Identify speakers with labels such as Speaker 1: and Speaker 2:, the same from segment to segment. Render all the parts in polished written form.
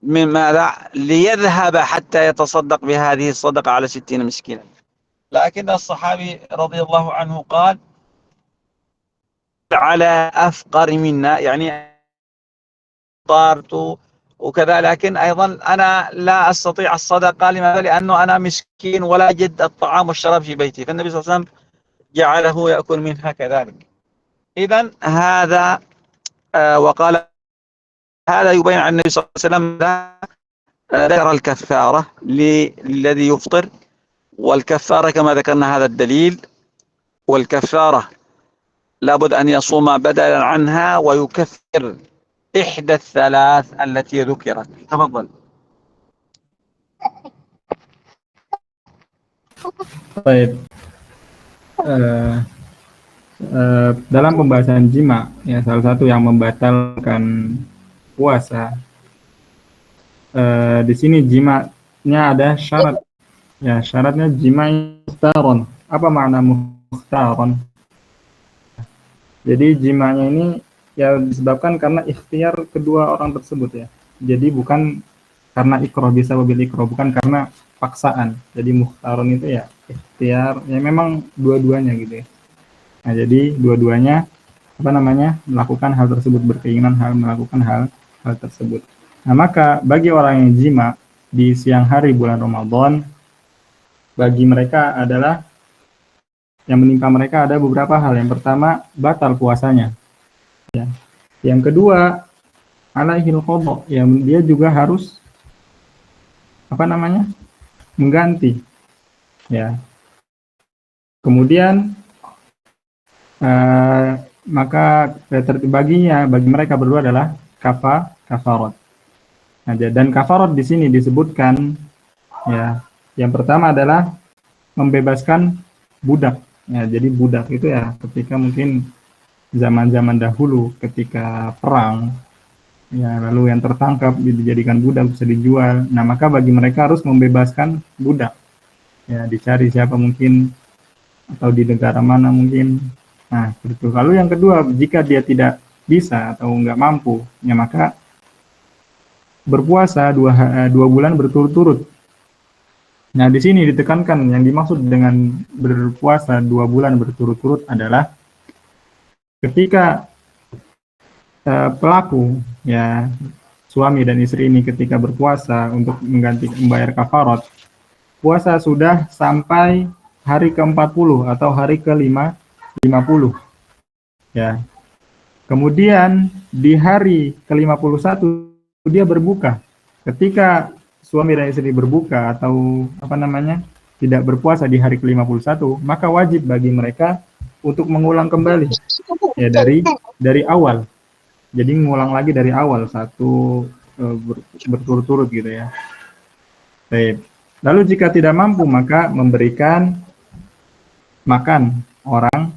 Speaker 1: من ماذا؟ ليذهب حتى يتصدق بهذه الصدقة على 60 مسكينا. لكن الصحابي رضي الله عنه قال على أفقر منا، يعني طارت وكذا، لكن أيضا أنا لا أستطيع الصدقة. لماذا؟ لأنه أنا مسكين ولا أجد الطعام والشراب في بيتي، فالنبي صلى الله عليه وسلم جعله يأكل منها كذلك. إذن هذا وقال هذا يبين عن النبي صلى الله عليه وسلم ذكر الكفارة للذي يفطر، والكفارة كما ذكرنا هذا الدليل، والكفارة لابد أن يصوم بدلا عنها ويكفر إحدى الثلاث التي ذكرت. تفضل.
Speaker 2: Baik. Dalam pembahasan jima, ya salah satu yang membatalkan puasa. Di sini jimanya ada syarat. Ya, syaratnya jima mukhtaron. Apa makna mukhtaron? Jadi jimanya ini ya disebabkan karena ikhtiar kedua orang tersebut ya. Jadi bukan karena ikroh, bisa mobil ikroh, bukan karena paksaan. Jadi mukhtaron itu ya ikhtiar, ya memang dua-duanya gitu ya. Nah, jadi dua-duanya melakukan hal tersebut, berkeinginan melakukan hal tersebut. Nah, maka bagi orang yang jima di siang hari bulan Ramadan, bagi mereka adalah yang menimpa mereka ada beberapa hal. Yang pertama, batal puasanya. Ya. Yang kedua, alaihil qadha, ya dia juga harus mengganti. Ya. Kemudian maka bagi mereka berdua adalah kafarat. Nah, dan kafarat di sini disebutkan ya, yang pertama adalah membebaskan budak. Ya, jadi budak itu ya ketika mungkin zaman-zaman dahulu ketika perang ya, lalu yang tertangkap dijadikan budak bisa dijual. Nah, maka bagi mereka harus membebaskan budak. Ya, dicari siapa mungkin atau di negara mana mungkin. Nah, begitu. Lalu yang kedua, jika dia tidak bisa atau nggak mampu, ya maka berpuasa dua bulan berturut-turut. Nah, di sini ditekankan yang dimaksud dengan berpuasa 2 bulan berturut-turut adalah ketika pelaku, ya suami dan istri ini ketika berpuasa untuk membayar kafarat, puasa sudah sampai hari ke-40 atau hari ke-50. Ya. Kemudian di hari ke-51 dia berbuka. Ketika suami dan istri berbuka atau tidak berpuasa di hari ke-51, maka wajib bagi mereka untuk mengulang kembali ya dari awal. Jadi mengulang lagi dari awal berturut-turut gitu ya. Baik. Lalu jika tidak mampu maka memberikan makan orang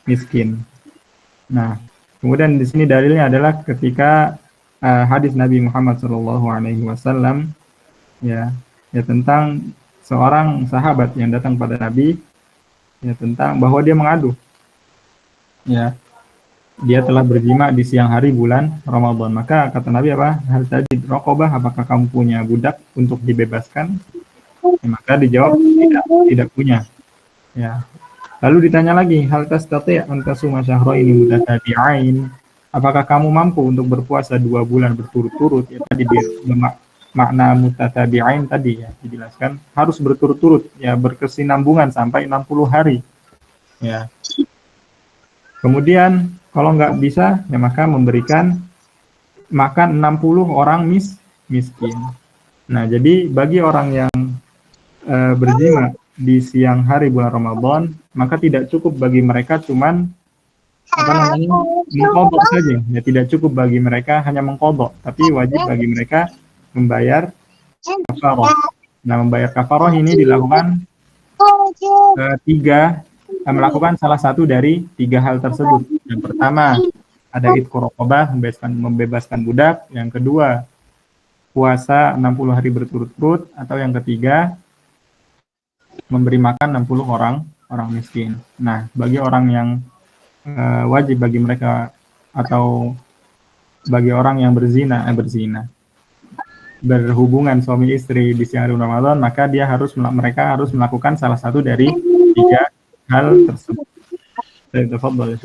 Speaker 2: miskin. Nah, kemudian di sini dalilnya adalah ketika hadis Nabi Muhammad SAW ya tentang seorang sahabat yang datang pada Nabi ya tentang bahwa dia mengadu ya dia telah berjima di siang hari bulan Ramadan. Maka kata Nabi apa? Hal tajid raqabah, apakah kamu punya budak untuk dibebaskan? Ya, maka dijawab tidak punya. Ya. Lalu ditanya lagi, hal tastati' an tasuma syahraini mutatabi'ain, apakah kamu mampu untuk berpuasa 2 bulan berturut-turut? Ya, tadi makna mutatabi'ain tadi ya dijelaskan harus berturut-turut ya, berkesinambungan sampai 60 hari. Ya. Kemudian kalau nggak bisa ya maka memberikan makan 60 orang miskin. Nah, jadi bagi orang yang berjima di siang hari bulan Ramadan, maka tidak cukup bagi mereka cuman mengqadha saja. Ya, tidak cukup bagi mereka hanya mengqadha, tapi wajib bagi mereka membayar kafarah. Nah, membayar kafarah ini dilakukan melakukan salah satu dari 3 hal tersebut. Yang pertama, ada itqu raqabah, membebaskan budak. Yang kedua, puasa 60 hari berturut-turut, atau yang ketiga, memberi makan 60 orang miskin. Nah, bagi orang yang wajib bagi mereka atau bagi orang yang berzina berhubungan suami istri di siang hari Ramadan, maka mereka harus melakukan salah satu dari 3 hal tersebut. Tafadhal ya.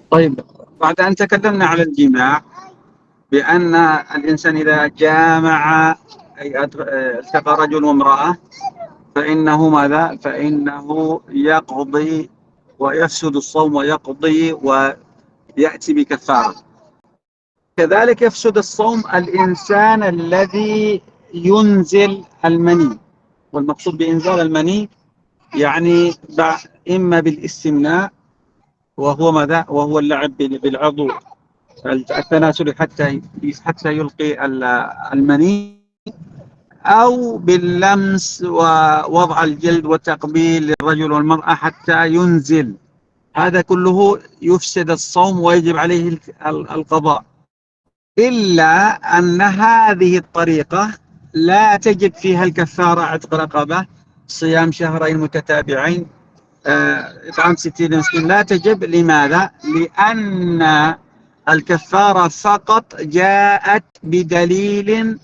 Speaker 1: طيب بعد أن تكلمنا على الجماع بأن الإنسان إذا جامع أي التقى رجل وامرأة فإنه ماذا؟ فإنه يقضي ويفسد الصوم ويقضي ويأتي بكفارة. كذلك يفسد الصوم الإنسان الذي ينزل المني، والمقصود بإنزال المني يعني إما بالاستمناء وهو ماذا؟ وهو اللعب بالعضو التناسلي حتى يلقي المني، أو باللمس ووضع الجلد والتقبيل للرجل والمرأة حتى ينزل. هذا كله يفسد الصوم ويجب عليه القضاء، إلا أن هذه الطريقة لا تجب فيها الكفارة عتق رقبة، صيام شهرين متتابعين، إطعام 60 مسكين، لا تجب. لماذا؟ لأن الكفارة فقط جاءت بدليل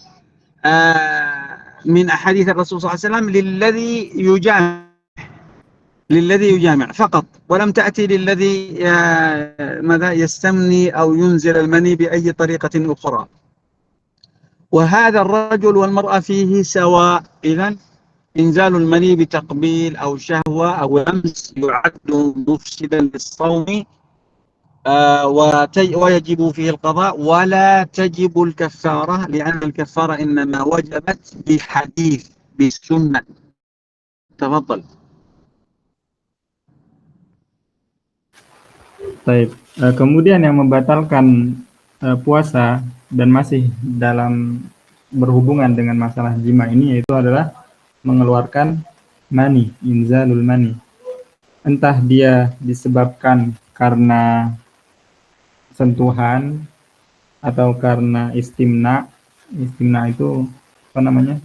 Speaker 1: من أحاديث الرسول صلى الله عليه وسلم للذي يجامع فقط، ولم تأتي للذي ماذا يستمني أو ينزل المني بأي طريقة أخرى. وهذا الرجل والمرأة فيه سواء. إذن إنزال المني بتقبيل أو شهوة أو لمس يعد مفسدا للصوم، ويجب فيه القضاء ولا تجب الكفارة، لأن الكفارة إنما وجبت بحديث بالسنة. تفضل.
Speaker 2: Baik. Kemudian yang membatalkan puasa dan masih dalam berhubungan dengan masalah jima ini yaitu adalah mengeluarkan mani, inzalul mani. Entah dia disebabkan karena sentuhan atau karena istimna. Istimna itu apa namanya?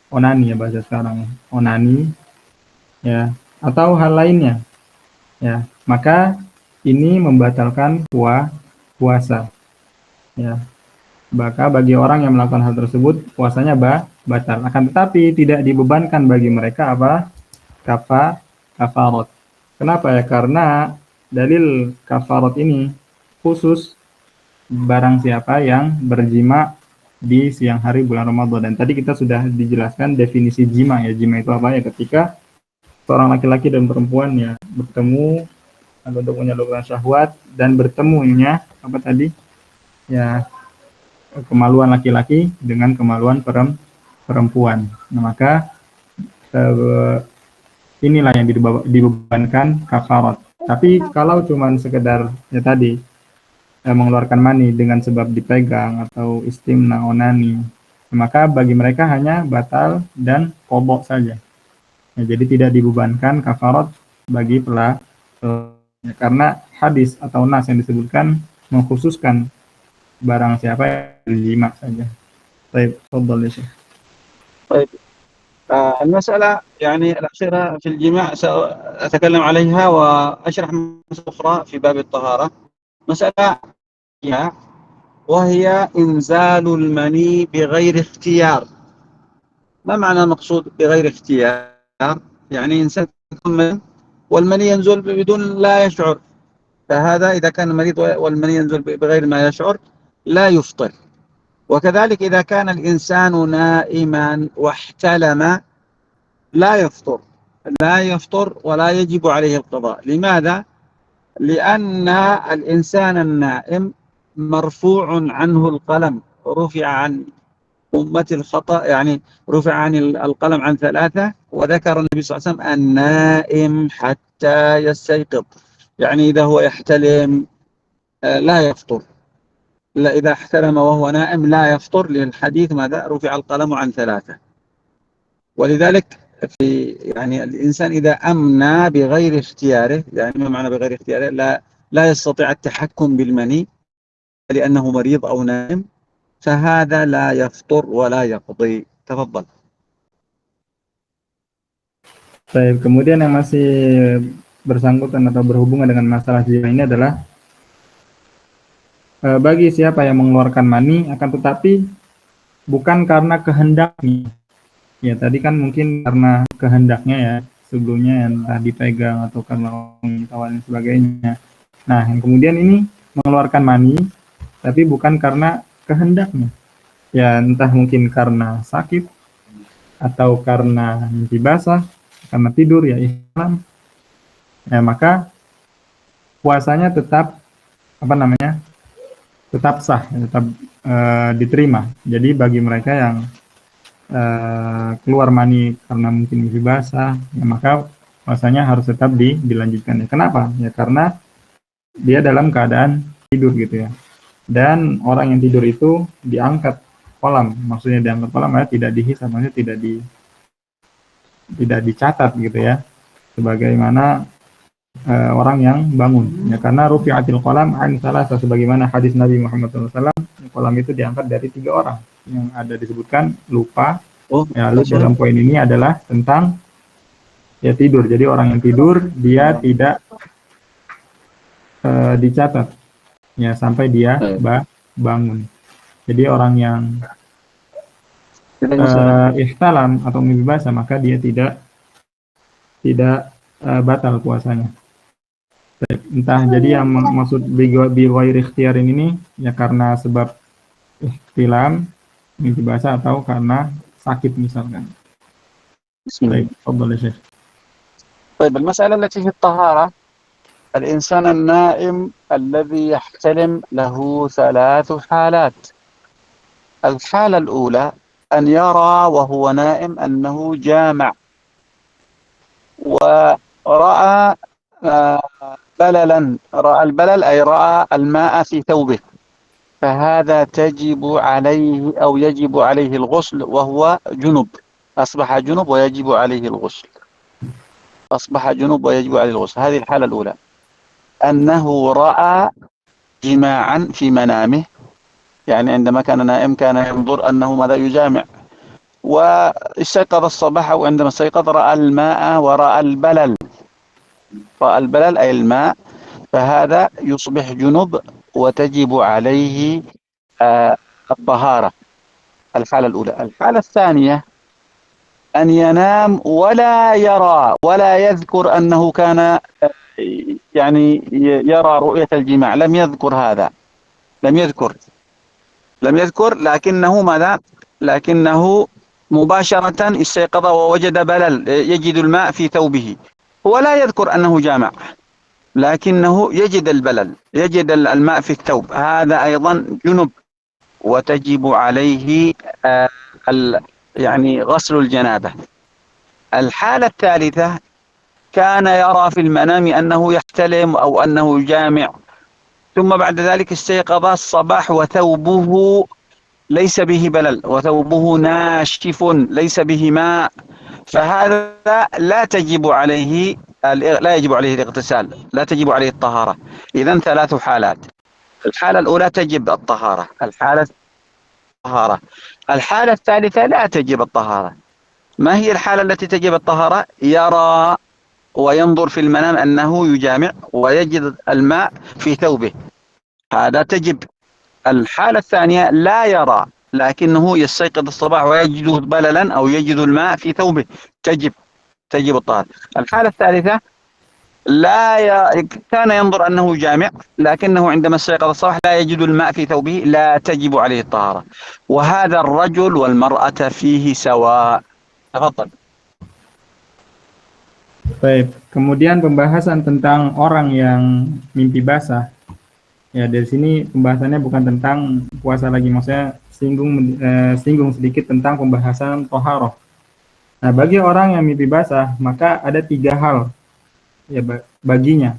Speaker 2: Onani ya bahasa sekarang. Onani ya, atau hal lainnya. Ya, maka ini membatalkan puasa. Ya, maka bagi orang yang melakukan hal tersebut puasanya batal. Akan tetapi tidak dibebankan bagi mereka apa? Kafarat. Kenapa ya? Karena dalil kafarat ini khusus barang siapa yang berjima di siang hari bulan Ramadan. Dan tadi kita sudah dijelaskan definisi jima ya. Jima itu apa ya? Ketika seorang laki-laki dan perempuan ya bertemu untuk menyalurkan syahwat dan bertemunya apa tadi ya kemaluan laki-laki dengan kemaluan perempuan. Nah, maka inilah yang dibebankan kafarat. Tapi kalau cuman sekedar ya tadi mengeluarkan mani dengan sebab dipegang atau istimna onani, maka bagi mereka hanya batal dan qadha saja. Ya, jadi tidak dibebankan kafarat bagi pelaku. Ya, karena hadis atau nas yang disebutkan mengkhususkan barang siapa yang berjima saja. Baik, tafadhal ya Syekh.
Speaker 1: طيب المسألة يعني الأخيرة في الجماع سأتكلم عليها وأشرح مسألة أخرى في باب الطهارة. مسألة وهي إنزال المني بغير اختيار. ما معنى المقصود بغير اختيار؟ يعني إنسان والمني ينزل بدون لا يشعر، فهذا إذا كان مريض والمني ينزل بغير ما يشعر لا يفطر. وكذلك إذا كان الإنسان نائما واحتلم لا يفطر ولا يجب عليه القضاء. لماذا؟ لأن الإنسان النائم مرفوع عنه القلم، رفع عن أمة الخطأ، يعني رفع عن القلم عن 3، وذكر النبي صلى الله عليه وسلم النائم حتى يستيقظ، يعني إذا هو يحتلم لا يفطر. لا، إذا احتلم وهو نائم لا يفطر، للحديث ماذا؟ رفع القلم عن 3. ولذلك يعني الإنسان إذا أمنى بغير اختياره، يعني ما معنى بغير اختياره؟ لا يستطيع التحكم بالمني لأنه مريض أو نائم، فهذا لا يفطر ولا يقضي. تفضل.
Speaker 2: Baik, kemudian yang masih bersangkutan atau berhubungan dengan masalah jima ini adalah bagi siapa yang mengeluarkan mani, akan tetapi bukan karena kehendaknya. Ya tadi kan mungkin karena kehendaknya ya, sebelumnya yang entah dipegang atau karena dan sebagainya. Nah, yang kemudian ini mengeluarkan mani, tapi bukan karena kehendaknya. Ya entah mungkin karena sakit, atau karena mimpi basah, karena tidur, ya Islam. Ya maka puasanya tetap tetap sah, tetap diterima. Jadi bagi mereka yang keluar mani karena mungkin mimpi basah, ya maka puasanya harus tetap dilanjutkan. Ya, kenapa? Ya karena dia dalam keadaan tidur gitu ya. Dan orang yang tidur itu diangkat kolam, maksudnya diangkat kolam ya tidak dihisab, maksudnya tidak dicatat gitu ya, sebagaimana orang yang bangun. Ya karena rufi'atil qalam an salasah, sebagaimana hadis Nabi Muhammad SAW, kolam itu diangkat dari 3 orang yang ada disebutkan lupa. Ya, lalu dalam poin ini adalah tentang ya tidur. Jadi orang yang tidur dia tidak dicatat ya sampai dia bangun. Jadi orang yang ihtalam atau mimpi basah, maka dia tidak batal puasanya. Entah jadi yang maksud bi-ghairi ikhtiarin ini ya karena sebab ihtilam, mimpi basah, atau karena sakit misalkan. Baik, تفضل يا شيخ.
Speaker 1: طيب المسألة التي في الطهارة، الإنسان النائم الذي يحتلم له 3 حالات. الحالة الأولى أن يرى وهو نائم أنه جامع ورأى بللا، رأى البلل أي رأى الماء في ثوبه، فهذا تجب عليه أو يجب عليه الغسل وهو جنب، أصبح جنب ويجب عليه الغسل، أصبح جنب ويجب عليه الغسل. هذه الحالة الأولى، أنه رأى جماعا في منامه، يعني عندما كان نائم كان ينظر أنه ماذا يجامع، واستيقظ الصباح أو عندما استيقظ رأى الماء ورأى البلل، رأى البلل أي الماء، فهذا يصبح جنب وتجب عليه الطهارة. الحالة الأولى. الحالة الثانية أن ينام ولا يرى ولا يذكر أنه كان يعني يرى رؤية الجماع، لم يذكر هذا، لم يذكر لكنه ماذا؟ لكنه مباشرة استيقظ ووجد بلل، يجد الماء في ثوبه، هو لا يذكر أنه جامع لكنه يجد البلل، يجد الماء في الثوب، هذا أيضا جنب وتجب عليه يعني غسل الجنابة. الحالة الثالثة كان يرى في المنام أنه يحتلم أو أنه جامع، ثم بعد ذلك استيقظ الصباح وثوبه ليس به بلل وثوبه ناشف ليس به ماء، فهذا لا يجب عليه الاغتسال، لا تجب عليه الطهارة. إذن 3 حالات. الحالة الأولى تجب الطهارة، الحالة الثالثة لا تجب الطهارة. ما هي الحالة التي تجب الطهارة؟ يرى وينظر في المنام أنه يجامع ويجد الماء في ثوبه، هذا تجب. الحالة الثانية لا يرى لكنه يستيقظ الصباح ويجد بللا أو يجد الماء في ثوبه، تجب الطهارة. الحالة الثالثة كان ينظر أنه جامع لكنه عندما استيقظ الصباح لا يجد الماء في ثوبه، لا تجب عليه الطهارة. وهذا الرجل والمرأة فيه سواء. تفضل.
Speaker 2: Baik, kemudian pembahasan tentang orang yang mimpi basah. Ya, dari sini pembahasannya bukan tentang puasa lagi, maksudnya singgung sedikit tentang pembahasan toharoh. Nah, bagi orang yang mimpi basah, maka ada 3 hal ya baginya.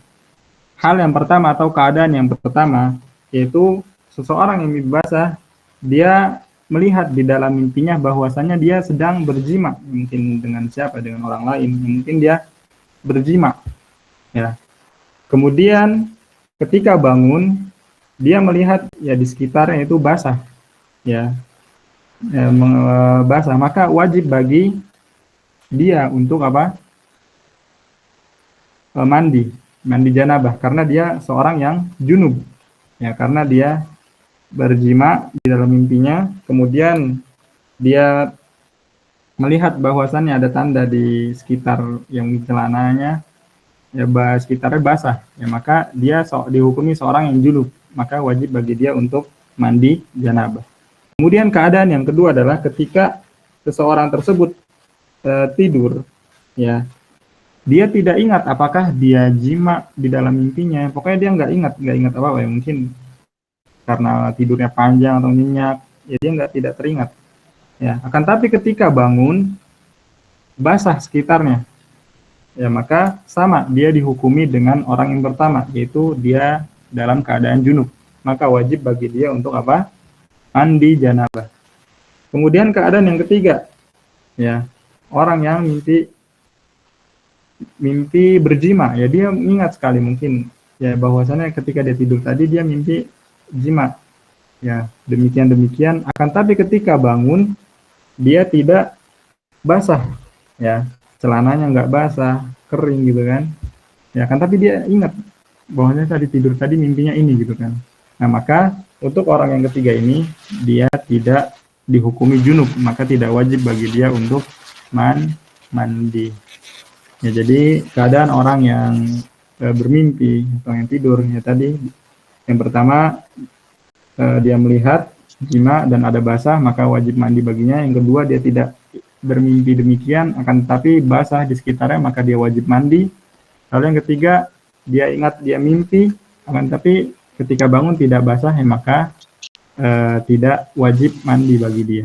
Speaker 2: Hal yang pertama atau keadaan yang pertama, yaitu seseorang yang mimpi basah, dia melihat di dalam mimpinya bahwasanya dia sedang berjima, mungkin dengan siapa, dengan orang lain, mungkin dia berjima. Ya. Kemudian ketika bangun, dia melihat ya di sekitarnya itu basah, ya, basah, maka wajib bagi dia untuk apa? Mandi janabah, karena dia seorang yang junub, ya, karena dia berjima di dalam mimpinya, kemudian dia melihat bahwasannya ada tanda di sekitar yang celananya, ya sekitarnya basah, ya maka dia dihukumi seorang yang junub, maka wajib bagi dia untuk mandi janabah. Kemudian keadaan yang kedua adalah ketika seseorang tersebut tidur, ya dia tidak ingat apakah dia jima di dalam mimpinya, pokoknya dia nggak ingat apa-apa, ya mungkin karena tidurnya panjang atau nyenyak, ya dia tidak teringat. Ya, akan tapi ketika bangun basah sekitarnya, ya maka sama dia dihukumi dengan orang yang pertama, yaitu dia dalam keadaan junub, maka wajib bagi dia untuk apa? Mandi janabah. Kemudian keadaan yang ketiga, ya orang yang mimpi berjima, ya dia ingat sekali mungkin ya bahwasannya ketika dia tidur tadi dia mimpi jima, ya demikian, akan tapi ketika bangun dia tidak basah, ya celananya nggak basah, kering gitu kan, ya kan, tapi dia ingat bahwasanya tadi tidur tadi mimpinya ini gitu kan. Nah maka untuk orang yang ketiga ini dia tidak dihukumi junub, maka tidak wajib bagi dia untuk mandi. Ya jadi keadaan orang yang bermimpi atau yang tidur, ya tadi yang pertama dia melihat jima dan ada basah, maka wajib mandi baginya. Yang kedua, dia tidak bermimpi demikian, akan tetapi basah di sekitarnya, maka dia wajib mandi. Lalu yang ketiga, dia ingat dia mimpi, akan tetapi ketika bangun tidak basah, ya maka tidak wajib mandi bagi dia.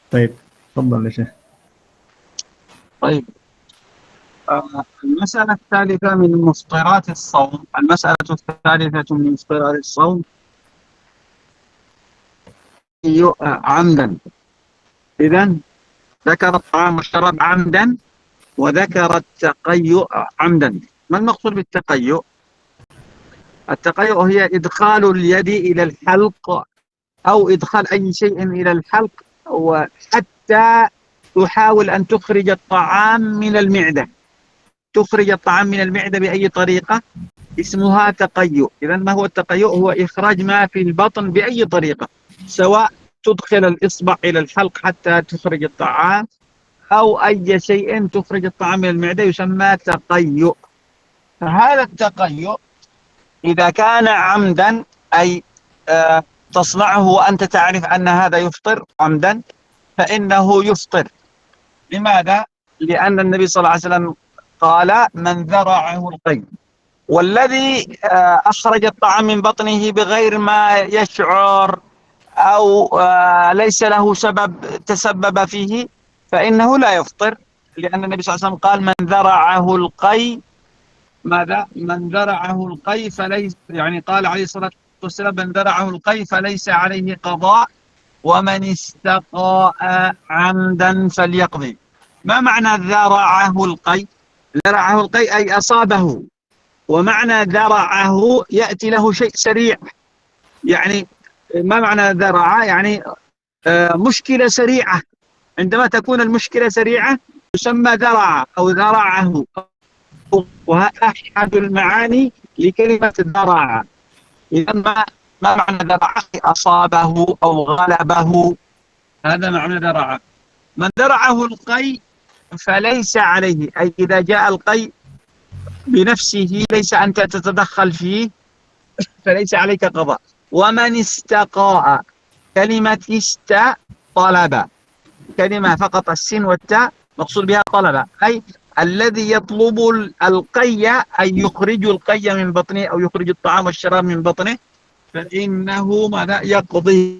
Speaker 2: Baik, tafadhal ya Syekh.
Speaker 1: طيب المسألة الثالثة من مفطرات الصوم، المسألة الثالثة من مفطرات الصوم عمدا. إذن ذكر الطعام والشراب عمدا وذكر التقيؤ عمدا. ما المقصود بالتقيؤ؟ التقيؤ هي إدخال اليد إلى الحلق أو إدخال أي شيء إلى الحلق وحتى تحاول أن تخرج الطعام من المعدة، تخرج الطعام من المعدة بأي طريقة، اسمها تقيؤ. إذن ما هو التقيؤ؟ هو إخراج ما في البطن بأي طريقة، سواء تدخل الإصبع إلى الحلق حتى تخرج الطعام أو أي شيء تخرج الطعام من المعدة، يسمى تقيؤ. فهذا التقيؤ إذا كان عمدا، أي تصنعه وأنت تعرف أن هذا يفطر عمدا، فإنه يفطر. لماذا؟ لأن النبي صلى الله عليه وسلم قال: من ذرعه القيء. والذي أخرج الطعام من بطنه بغير ما يشعر أو ليس له سبب تسبب فيه، فإنه لا يفطر، لأن النبي صلى الله عليه وسلم قال: من ذرعه القيء، ماذا؟ من ذرعه القيء فليس، يعني قال عليه الصلاة والسلام: من ذرعه القيء فليس عليه قضاء، ومن استقاء عمدا فليقضي. ما معنى ذرعه القيء؟ ذرعه القيء أي أصابه، ومعنى ذرعه يأتي له شيء سريع. يعني ما معنى ذرع؟ يعني مشكلة سريعة. عندما تكون المشكلة سريعة تسمى ذرع أو ذرعه، وهذا أحد المعاني لكلمة ذرع. إذا ما معنى ذرع؟ أصابه أو غلبه، هذا معنى ذرع. من ذرعه القيء فليس عليه، أي إذا جاء القيء بنفسه ليس أنت تتدخل فيه، فليس عليك قضاء. ومن استقاء، كلمة است طلب، كلمة فقط السين والتاء مقصود بها طلب، أي الذي يطلب القي، أي يخرج القي من بطنه أو يخرج الطعام والشراب من بطنه، فإنه ماذا؟ يقضي.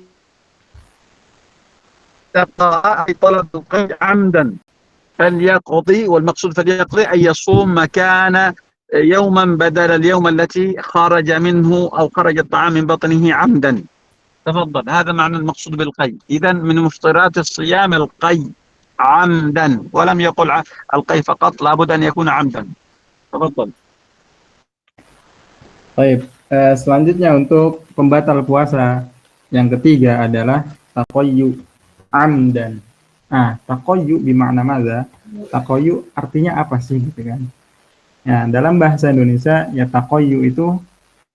Speaker 1: استقاء أي طلب القي عمدا فليقضي، والمقصود فليقضي أي يصوم مكان يوما بدل اليوم التي خرج منه أو خرج الطعام من بطنه عمدا. تفضل، هذا معنى المقصود بالقي. إذن من مفطرات الصيام القي عمدا، ولم يقل القي فقط، لابد أن يكون عمدا. تفضل.
Speaker 2: Baik, selanjutnya untuk pembatal puasa yang ketiga adalah taqayyu amdan. Nah, taqayyu bimakna madza? Taqayyu artinya apa sih gitu kan? Ya, dalam bahasa Indonesia ya taqayyu itu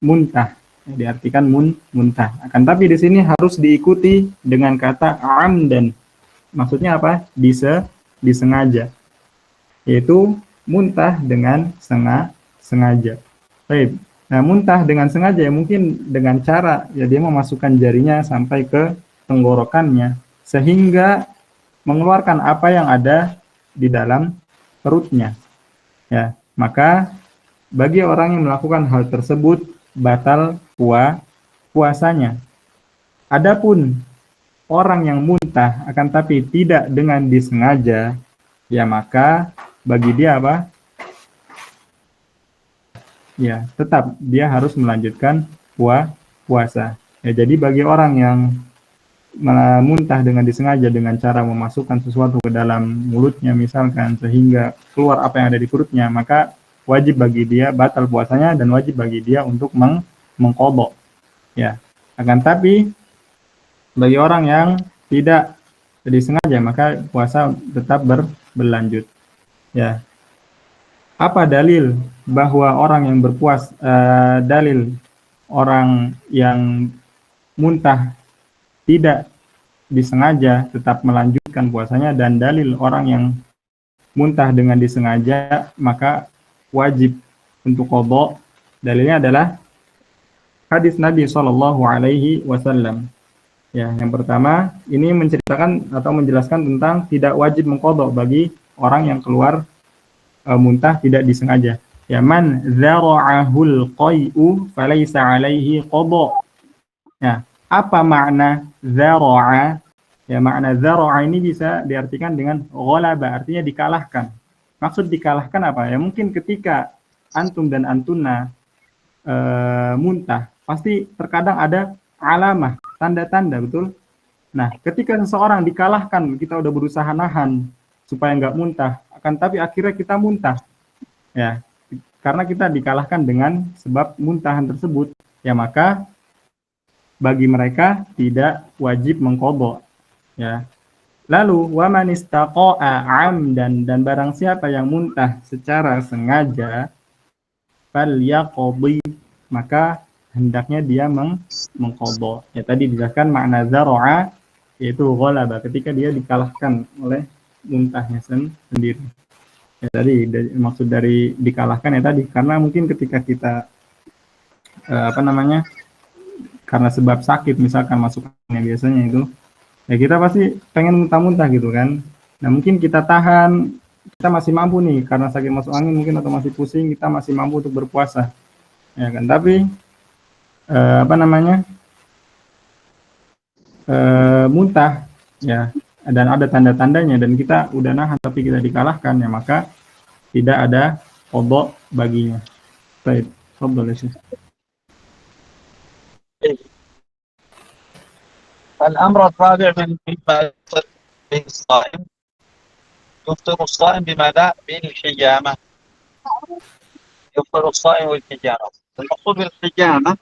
Speaker 2: muntah. diartikan muntah. Akan tapi di sini harus diikuti dengan kata amdan. Maksudnya apa? Disengaja. Yaitu muntah dengan sengaja. Baik. Nah, muntah dengan sengaja ya mungkin dengan cara ya dia memasukkan jarinya sampai ke tenggorokannya sehingga mengeluarkan apa yang ada di dalam perutnya. Ya, maka bagi orang yang melakukan hal tersebut batal puasanya. Adapun orang yang muntah akan tapi tidak dengan disengaja, ya maka bagi dia apa? Ya, tetap dia harus melanjutkan puasa. Ya, jadi bagi orang yang muntah dengan disengaja dengan cara memasukkan sesuatu ke dalam mulutnya misalkan sehingga keluar apa yang ada di perutnya, maka wajib bagi dia batal puasanya dan wajib bagi dia untuk mengqadha. Ya. Akan tapi bagi orang yang tidak disengaja maka puasa tetap berlanjut. Ya. Apa dalil bahwa orang yang dalil orang yang muntah tidak disengaja tetap melanjutkan puasanya dan dalil orang yang muntah dengan disengaja maka wajib untuk qadha. Dalilnya adalah hadis Nabi SAW. Ya, yang pertama ini menceritakan atau menjelaskan tentang tidak wajib mengqadha bagi orang yang keluar muntah tidak disengaja. Ya, man dzara'ahul qai'u falaysa 'alaihi qadha. Ya, apa makna dzara'a? Ya, makna dzara'a ini bisa diartikan dengan ghalaba, artinya dikalahkan. Maksud dikalahkan apa? Ya, mungkin ketika antum dan antuna muntah, pasti terkadang ada alamah, tanda-tanda, betul? Nah, ketika seseorang dikalahkan, kita udah berusaha nahan supaya nggak muntah, akan tapi akhirnya kita muntah. Ya, karena kita dikalahkan dengan sebab muntahan tersebut, ya maka bagi mereka tidak wajib mengqadha. Ya. Lalu wa man istaqa'a 'amdan, dan barang siapa yang muntah secara sengaja falyaqdi, maka hendaknya dia mengqadha. Ya, tadi dijelaskan makna zara'a yaitu ghalaba, ketika dia dikalahkan oleh muntahnya sendiri. Ya, tadi maksud dari dikalahkan ya tadi karena mungkin ketika kita karena sebab sakit misalkan masukannya biasanya itu ya kita pasti pengen muntah-muntah gitu kan. Nah mungkin kita tahan, kita masih mampu nih karena sakit masuk angin mungkin atau masih pusing, kita masih mampu untuk berpuasa ya kan. Tapi muntah ya dan ada tanda-tandanya dan kita udah nahan tapi kita dikalahkan ya maka tidak ada qadha baginya. Baik, tafadhal ya Syekh.
Speaker 1: الأمر الرابع مما يفطر به الصائم، يفطر الصائم بماذا؟ بالحجامة. يفطر الصائم بالحجامة. المقصود بالحجامة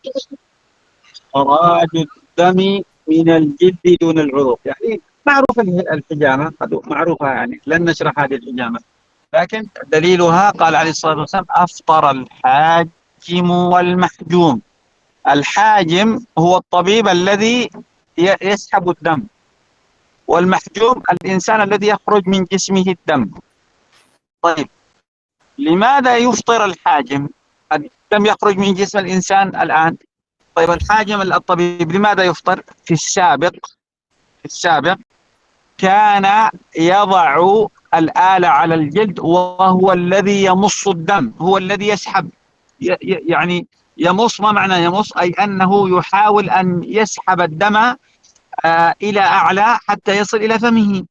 Speaker 1: خراج الدم من الجلد دون العروق. يعني معروفة الحجامة، معروفة يعني لن نشرح هذه الحجامة، لكن دليلها قال عليه الصلاة والسلام أفطر الحاجم والمحجوم. الحاجم هو الطبيب الذي يسحب الدم، والمحجوم الإنسان الذي يخرج من جسمه الدم. طيب لماذا يفطر الحاجم؟ الدم يخرج من جسم الإنسان الآن. طيب الحاجم الطبيب لماذا يفطر؟ في السابق كان يضع الآلة على الجلد وهو الذي يمص الدم، هو الذي يسحب، يعني يمص. ما معنى يمص؟ أي أنه يحاول أن يسحب الدم إلى أعلى حتى يصل إلى فمه.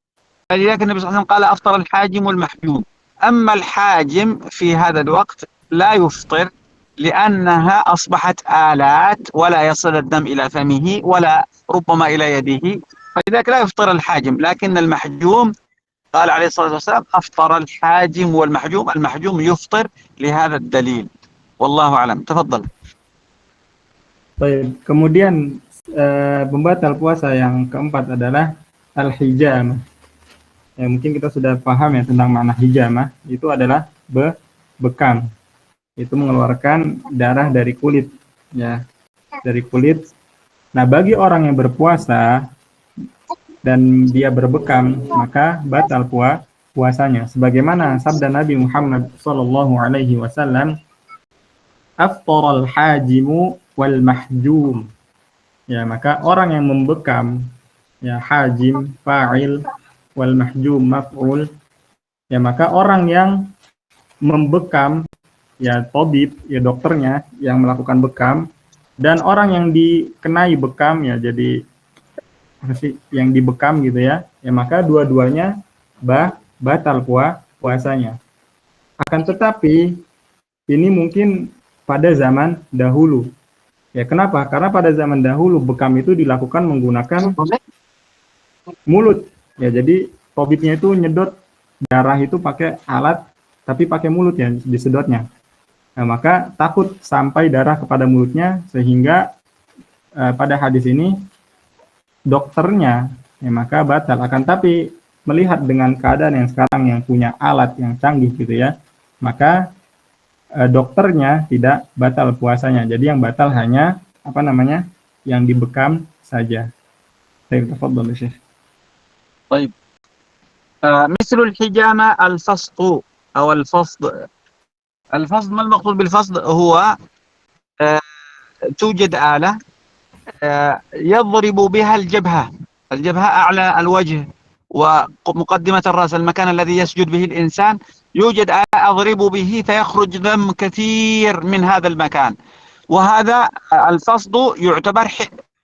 Speaker 1: فلذلك النبي صلى الله عليه وسلم قال أفطر الحاجم والمحجوم. أما الحاجم في هذا الوقت لا يفطر لأنها أصبحت آلات ولا يصل الدم إلى فمه ولا ربما إلى يده، فلذلك لا يفطر الحاجم. لكن المحجوم قال عليه الصلاة والسلام أفطر الحاجم والمحجوم. المحجوم يفطر لهذا الدليل، والله أعلم. تفضل.
Speaker 2: Baik, kemudian pembatal puasa yang keempat adalah al-hijamah. Ya, mungkin kita sudah paham ya tentang makna hijamah. Itu adalah bekam. Itu mengeluarkan darah dari kulit. Ya, dari kulit. Nah, bagi orang yang berpuasa dan dia berbekam, maka batal puasanya. Sebagaimana sabda Nabi Muhammad sallallahu alaihi wasallam, "Afṭaral hajimu wal mahjum." Ya, maka orang yang membekam, ya hajim fa'il, wal mahjum maf'ul, ya maka orang yang membekam, ya tabib, ya dokternya yang melakukan bekam, dan orang yang dikenai bekam, ya jadi yang dibekam gitu ya, ya maka dua-duanya batal puasanya. Akan tetapi ini mungkin pada zaman dahulu. Ya kenapa? Karena pada zaman dahulu bekam itu dilakukan menggunakan mulut. Ya jadi tabibnya itu nyedot darah itu pakai alat, tapi pakai mulut ya disedotnya. Nah, maka takut sampai darah kepada mulutnya, sehingga pada hadis ini dokternya ya maka batal. Akan tapi melihat dengan keadaan yang sekarang yang punya alat yang canggih gitu ya, maka dokternya tidak batal puasanya. Jadi yang batal hanya apa namanya, yang dibekam saja. Saya tafadhal ya Syekh.
Speaker 1: طيب مثل الحجامة الفصد أو الفصد. الفصد، ما المقصود بالفصد؟ هو توجد آلة يضرب بها الجبهة أعلى الوجه ومقدمة الرأس، المكان الذي يسجد به الإنسان، يوجد آلة أضرب به فيخرج دم كثير من هذا المكان، وهذا الفصد يعتبر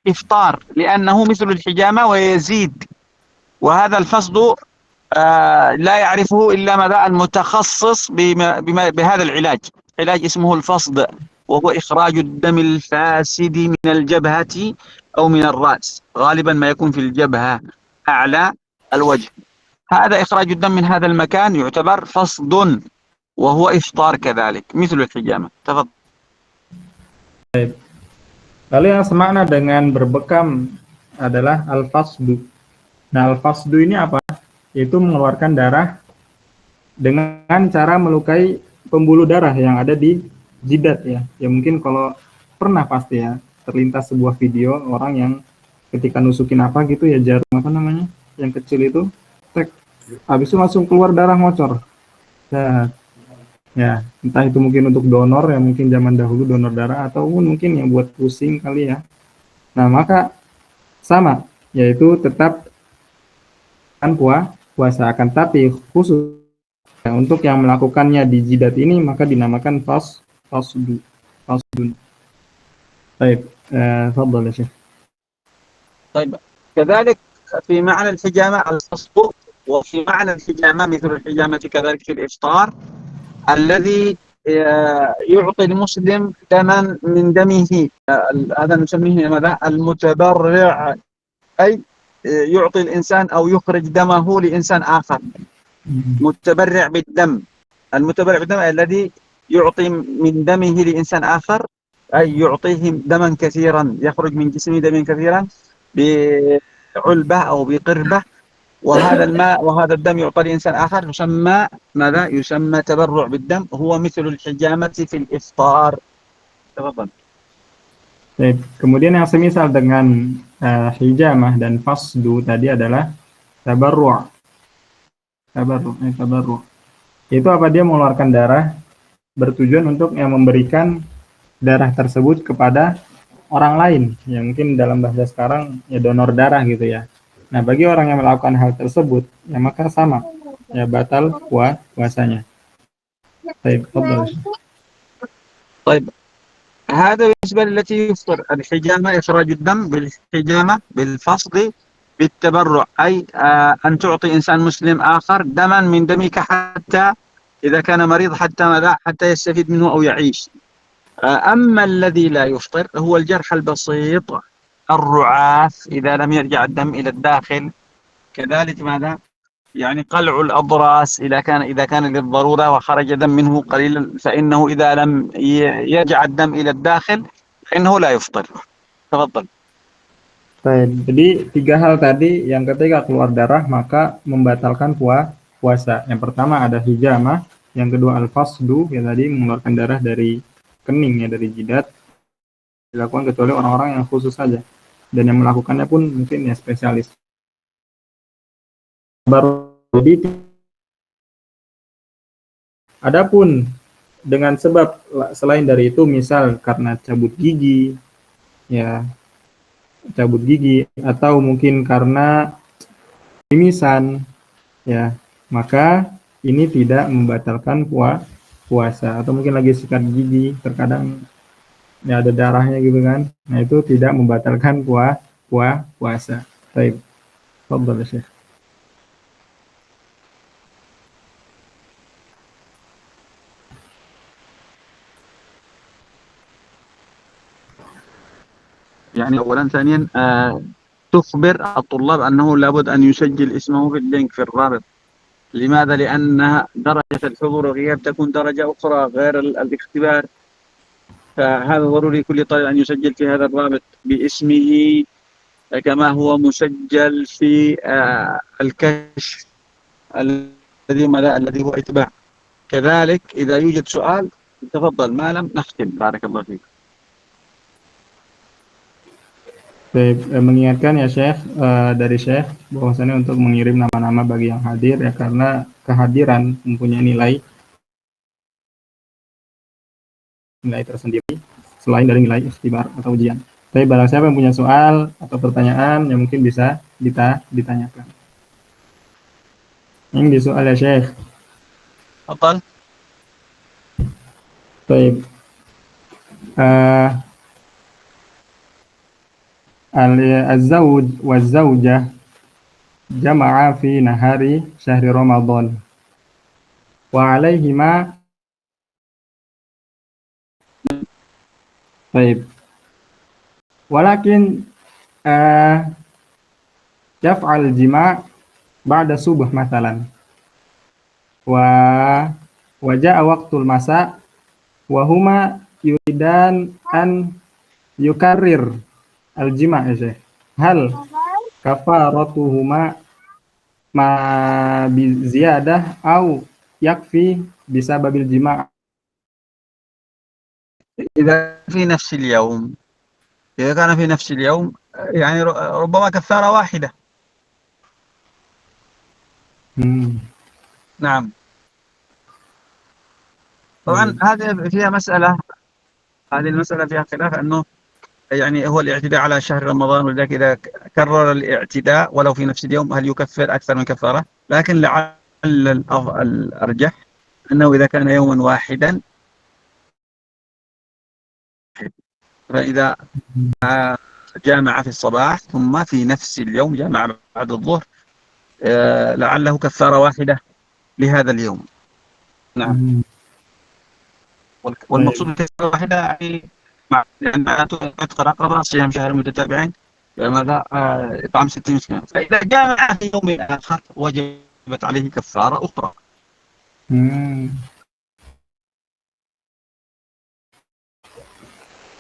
Speaker 1: إفطار لأنه مثل الحجامة ويزيد. وهذا الفصد لا يعرفه إلا ماذا المتخصص بهذا العلاج. علاج اسمه الفصد، وهو إخراج الدم الفاسد من الجبهة أو من الرأس، غالبا ما يكون في الجبهة أعلى الوجه. هذا إخراج الدم من هذا المكان يعتبر فصد، وهو إفطار كذلك مثل الحجامة. تفضل.
Speaker 2: Lalu yang semakna dengan berbekam adalah al-fasdu. Nah, al-fasdu ini apa? Yaitu mengeluarkan darah dengan cara melukai pembuluh darah yang ada di jidat ya. Ya mungkin kalau pernah pasti ya terlintas sebuah video orang yang ketika nusukin apa gitu ya, jarum apa namanya yang kecil itu, tek, habis itu langsung keluar darah ngocor. Nah, ya entah itu mungkin untuk donor ya, mungkin zaman dahulu donor darah, ataupun mungkin yang buat pusing kali ya. Nah maka sama, yaitu tetap kan puasa, akan tapi khusus ya, untuk yang melakukannya di jidat ini maka dinamakan fasdun. Baik, tafadhal ya Syekh.
Speaker 1: طيب كذلك في معنى الحجامة الفصل، وفي معنى الحجامة مثل الحجامة كذلك في الإفطار الذي يعطي المسلم دما من دمه، هذا نسميه ماذا؟ المتبرع، أي يعطي الإنسان أو يخرج دمه لإنسان آخر. متبرع بالدم، المتبرع بالدم الذي يعطي من دمه لإنسان آخر، أي يعطيه دما كثيرا، يخرج من جسمه دما كثيرا بعلبة أو بقربة، وهذا الماء وهذا الدم يعطى لإنسان آخر، يسمى ماذا؟ يسمى تبرع بالدم، هو مثل الحجامة في الإفطار. تفضل.
Speaker 2: Kemudian yang semisal dengan hijamah dan fasdu tadi adalah tabarru'. Itu apa? Dia mengeluarkan darah bertujuan untuk yang memberikan darah tersebut kepada orang lain, yang mungkin dalam bahasa sekarang ya donor darah gitu ya. Nah bagi orang yang melakukan hal tersebut ya maka sama ya batal puasanya. Baik,
Speaker 1: طيب هذا بالنسبة للتي يفطر. الحجامة إخراج الدم بالحجامة، بالفصل، بالتبرع، أي أن تعطي إنسان مسلم آخر دما من دمك حتى إذا كان مريض حتى ماذا؟ حتى يستفيد منه أو يعيش. أما الذي لا يفطر هو الجرح البسيط، الرعاف إذا لم يرجع الدم إلى الداخل، كذلك ماذا؟ يعني قلع الأضراس إذا كان للضرورة وخرج دم منه قليلا، فإنه إذا لم يرجع الدم إلى الداخل فإنه لا يفطر. تفضل.
Speaker 2: Baik, jadi 3 hal tadi yang ketika keluar darah maka membatalkan puasa. Yang pertama ada hijamah, yang kedua al-fasdu, yang tadi mengeluarkan darah dari kening ya, dari jidat. dilakukan kecuali orang-orang yang khusus saja, dan yang melakukannya pun mungkin ya spesialis. Baru jadi, adapun dengan sebab selain dari itu, misal karena cabut gigi, ya cabut gigi, atau mungkin karena mimisan, ya maka ini tidak membatalkan puasa. Atau mungkin lagi sikat gigi, terkadang ya ada darahnya gitu kan, nah itu tidak membatalkan puasa. Baik, tafadhal Syekh.
Speaker 1: يعني أولا، ثانيا تخبر الطلاب أنه لابد أن يسجل اسمه في اللينك في الرابط. لماذا؟ لأن درجة الحضور والغياب تكون درجة أخرى غير الاختبار، فهذا ضروري كل طالب أن يسجل في هذا الرابط باسمه كما هو مسجل في الكشف الذي هو إتباع. كذلك إذا يوجد سؤال تفضل، ما لم نختم. بارك الله فيك.
Speaker 2: Baik, mengingatkan ya Syekh, dari Syekh bahwasanya untuk mengirim nama-nama bagi yang hadir ya, karena kehadiran mempunyai nilai tersendiri selain dari nilai ikhtibar atau ujian. Tapi barang siapa yang punya soal atau pertanyaan yang mungkin bisa ditanyakan. Yang di soal ya Syekh.
Speaker 1: تفضل.
Speaker 2: Baik. الزوج والزوجة جمعا في نهار شهر رمضان وعليهما. طيب، ولكن يفعل الجماع بعد الصبح مثلا، وجاء وقت المساء وهما يريدان أن يكرر الجماع يا شيخ، هل كفارتهما ما بزيادة أو يكفي بسبب الجماع؟
Speaker 1: إذا في نفس اليوم، إذا كان في نفس اليوم يعني ربما كفارة واحدة. نعم. طبعا هذه فيها مسألة، هذه المسألة فيها خلاف، أنه يعني هو الاعتداء على شهر رمضان، ولذلك إذا كرر الاعتداء ولو في نفس اليوم هل يكفر أكثر من كفارة؟ لكن لعل الأرجح أنه إذا كان يوما واحدا، فإذا جامع في الصباح ثم في نفس اليوم جامع بعد الظهر لعله كفارة واحدة لهذا اليوم. نعم. والمقصود بالكفارة واحدة يعني معناته عتق رقبة، صيام شهر متتابعين، ماذا إطعام 60 مسكين. فإذا جامع في يوم آخر وجبت عليه كفارة أخرى.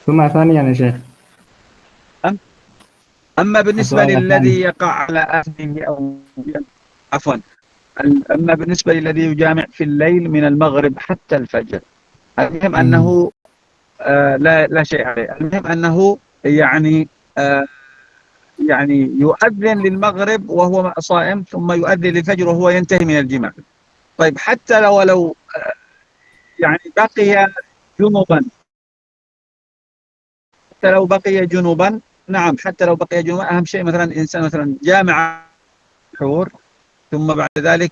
Speaker 2: ثم ثانيا يا شيخ،
Speaker 1: أما بالنسبة للذي يقع على أهله أو عفوا، أما بالنسبة للذي يجامع في الليل من المغرب حتى الفجر، المهم أنه لا شيء عليه. المهم أنه يعني يؤذن للمغرب وهو صائم، ثم يؤذن للفجر وهو ينتهي من الجماع. طيب، حتى لو يعني بقي جنبا، حتى لو بقي جنبا، نعم، حتى لو بقي جنبا، أهم شيء مثلا إنسان مثلا جامع السحور ثم بعد ذلك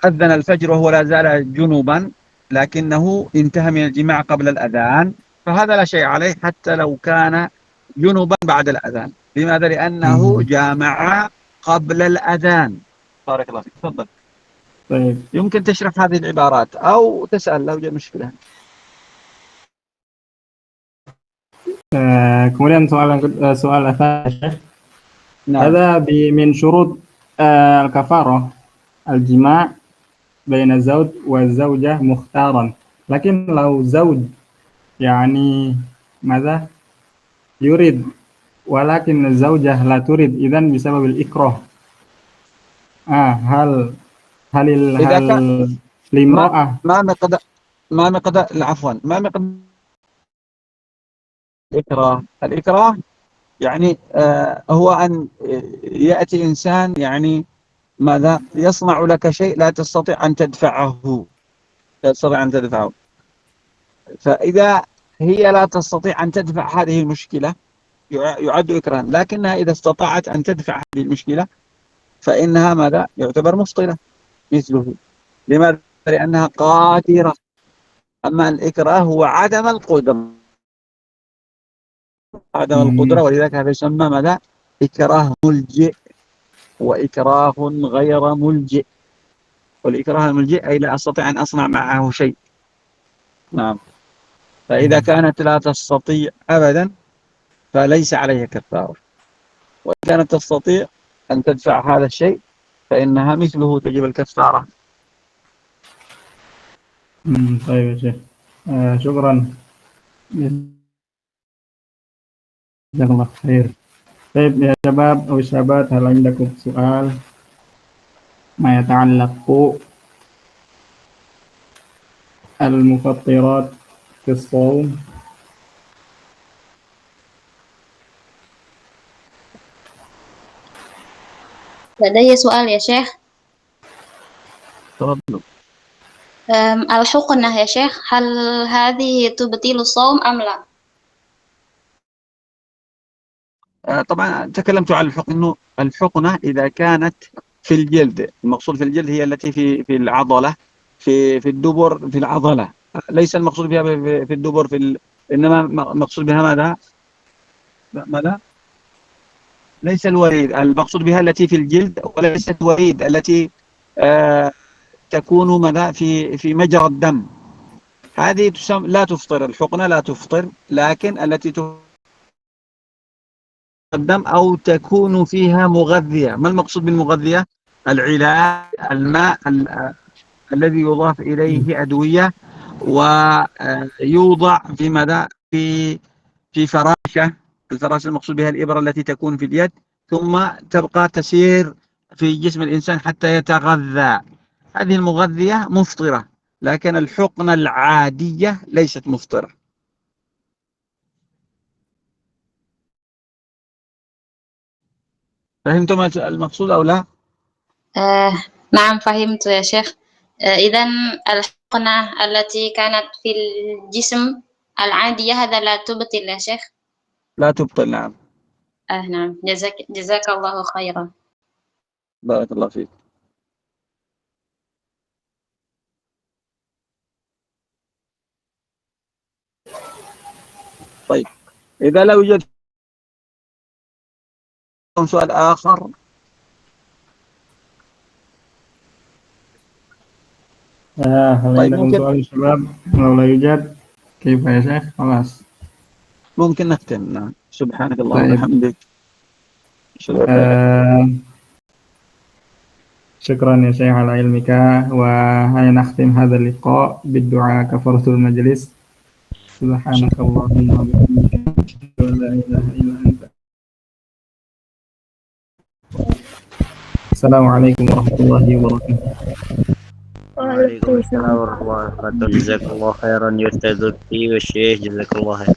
Speaker 1: أذن الفجر وهو لا زال جنبا لكنه انتهى من الجماع قبل الأذان، فهذا لا شيء عليه حتى لو كان جنبا بعد الأذان. لماذا؟ لأنه جامع قبل الأذان. بارك الله فيك. تفضل.
Speaker 2: طيب،
Speaker 1: يمكن تشرح هذه العبارات أو تسأل لو جاء مشكلة.
Speaker 2: kemudian soal akhir,
Speaker 1: نعم.
Speaker 2: هذا من شروط الكفارة الجماع بين الزوج والزوجة مختارا، لكن لو زوج يعني ماذا يريد ولكن الزوجة لا تريد، إذن بسبب الإكراه، هل الامرأة
Speaker 1: ما مقدار عفوا، ما مقدار الإكراه يعني هو أن يأتي إنسان يعني ماذا يصنع لك شيء لا تستطيع أن تدفعه، لا تستطيع أن تدفعه. فإذا هي لا تستطيع أن تدفع هذه المشكلة يعد إكراها، لكنها إذا استطاعت أن تدفع هذه المشكلة فإنها ماذا يعتبر مفطرة مثله. لماذا؟ لأنها قادرة. أما الإكراه هو عدم القدرة، ولذلك هذا يسمى ماذا؟ إكراه ملجئ وإكراه غير ملجئ. والإكراه الملجئ أي لا أستطيع أن أصنع معه شيء. نعم. فإذا كانت لا تستطيع أبدا فليس عليها كفارة، وإن كانت تستطيع أن تدفع هذا الشيء فإنها مثله تجب الكفارة.
Speaker 2: طيب يا شيخ، شكرا جزاك الله خير. طيب يا شباب أو الشابات، هل عندكم سؤال ما يتعلق المفطرات في الصوم؟
Speaker 3: لدي سؤال يا شيخ.
Speaker 1: تفضل.
Speaker 3: الحقنة يا شيخ، هل هذه تبطل الصوم أم لا؟
Speaker 1: طبعا تكلمت عن الحقنة. الحقنة إذا كانت في الجلد، المقصود في الجلد هي التي في العضلة، في الدبر، في العضلة، ليس المقصود بها في الدبر، إنما المقصود بها ماذا؟ ليس الوريد، المقصود بها التي في الجلد، وليست الوريد التي تكون ماذا في مجرى الدم. هذه لا تفطر، الحقنة لا تفطر، لكن التي تفطر الدم أو تكون فيها مغذية. ما المقصود بالمغذية؟ العلاج، الماء الذي يضاف إليه أدوية ويوضع في ماذا في فراشة. الفراشة المقصود بها الإبرة التي تكون في اليد، ثم تبقى تسير في جسم الإنسان حتى يتغذى. هذه المغذية مفطرة، لكن الحقنة العادية ليست مفطرة. فهمتم المقصود أو لا؟
Speaker 3: نعم فهمت يا شيخ. إذن الحقنة التي كانت في الجسم العادية هذا لا تبطل يا شيخ؟
Speaker 1: لا تبطل، نعم.
Speaker 3: نعم، جزاك الله خيرا.
Speaker 1: بارك الله فيك. طيب، إذا لا يوجد سؤال آخر،
Speaker 2: هل
Speaker 1: طيب
Speaker 2: عندكم سؤال يا شباب؟ لو لا يوجد كيف يا شيخ؟ خلاص
Speaker 1: ممكن نختم. نعم. سبحانك اللهم
Speaker 2: طيب.
Speaker 1: وبحمدك.
Speaker 2: شكرا يا شيخ على علمك، وهيا نختم هذا اللقاء بالدعاء كفارة المجلس. سبحانك اللهم وبحمدك، أشهد أن لا إله إلا أنت. السلام عليكم ورحمة الله وبركاته.
Speaker 4: وعليكم السلام ورحمة الله وبركاته. جزاك الله خيرا يا أستاذ لطفي والشيخ، جزاك الله خير.